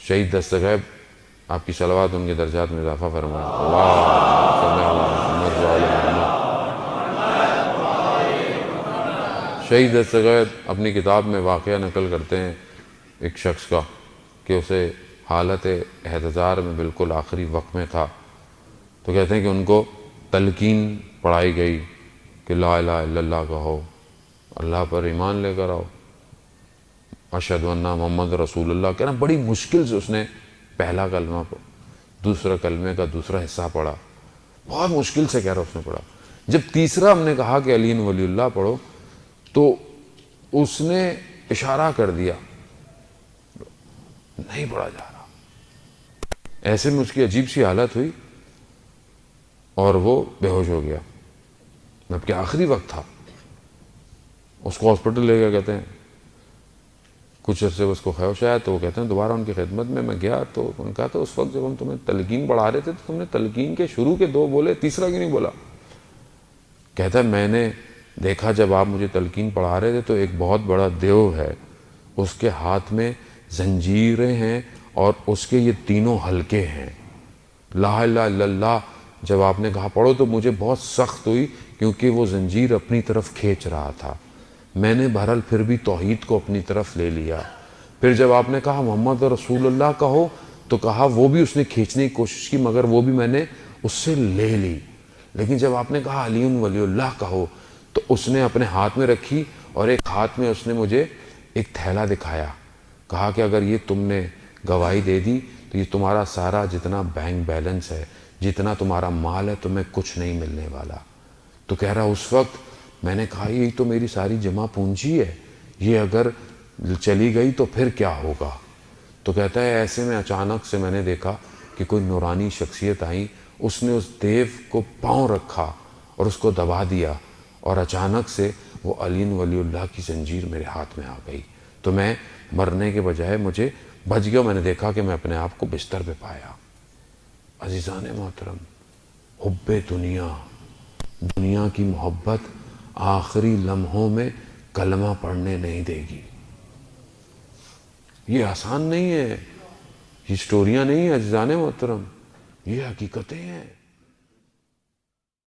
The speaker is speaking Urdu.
شہید دستغیب آپ کی صلوات ان کے درجات میں اضافہ فرمائے. اللہم صلی علی محمد وعلی محمد. شہید دستغیب اپنی کتاب میں واقعہ نقل کرتے ہیں ایک شخص کا کہ اسے حالت احتضار میں بالکل آخری وقت میں تھا، تو کہتے ہیں کہ ان کو تلقین پڑھائی گئی کہ لا الہ الا اللہ کہو، اللہ پر ایمان لے کر آؤ، اشہد ان محمد رسول اللہ. کہنا بڑی مشکل سے اس نے پہلا کلمہ دوسرا کلمے کا دوسرا حصہ پڑھا، بہت مشکل سے کہہ رہا اس نے پڑھا. جب تیسرا ہم نے کہا کہ علی ولی اللہ پڑھو تو اس نے اشارہ کر دیا، نہیں پڑھا جا رہا. ایسے میں اس کی عجیب سی حالت ہوئی اور وہ بے ہوش ہو گیا. جبکہ آخری وقت تھا. اس کو ہاسپٹل لے گیا. کہتے ہیں کچھ عرصے اس کو خیوش آیا تو وہ کہتے ہیں دوبارہ ان کی خدمت میں گیا تو ان کا تو اس وقت جب ہم تمہیں تلقین پڑھا رہے تھے تو تم نے تلقین کے شروع کے 2 بولے، تیسرا کیوں نہیں بولا؟ کہتا ہے میں نے دیکھا جب آپ مجھے تلقین پڑھا رہے تھے تو ایک بہت بڑا دیو ہے، اس کے ہاتھ میں زنجیریں ہیں اور اس کے یہ 3 حلقے ہیں. لا الہ الا اللہ جب آپ نے کہا پڑھو تو مجھے بہت سخت ہوئی کیونکہ وہ زنجیر اپنی طرف کھینچ رہا تھا. میں نے بہرحال پھر بھی توحید کو اپنی طرف لے لیا. پھر جب آپ نے کہا محمد رسول اللہ کہو تو کہا وہ بھی اس نے کھینچنے کی کوشش کی مگر وہ بھی میں نے اس سے لے لی. لیکن جب آپ نے کہا علی ولی اللہ کہو تو اس نے اپنے ہاتھ میں رکھی اور ایک ہاتھ میں اس نے مجھے ایک تھیلا دکھایا. کہا کہ اگر یہ تم نے گواہی دے دی تو یہ تمہارا سارا جتنا بینک بیلنس ہے، جتنا تمہارا مال ہے، تمہیں کچھ نہیں ملنے والا. تو کہہ رہا اس وقت میں نے کہا یہی تو میری ساری جمع پونجی ہے، یہ اگر چلی گئی تو پھر کیا ہوگا؟ تو کہتا ہے ایسے میں اچانک سے میں نے دیکھا کہ کوئی نورانی شخصیت آئی، اس نے اس دیو کو پاؤں رکھا اور اس کو دبا دیا اور اچانک سے وہ علی ولی اللہ کی زنجیر میرے ہاتھ میں آ گئی. تو میں مرنے کے بجائے مجھے بچ گیا. میں نے دیکھا کہ میں اپنے آپ کو بستر پہ پایا. عزیزان محترم، حب دنیا کی محبت آخری لمحوں میں کلمہ پڑھنے نہیں دے گی. یہ آسان نہیں ہے، یہ سٹوریاں نہیں ہیں عزیزان محترم، یہ حقیقتیں ہیں.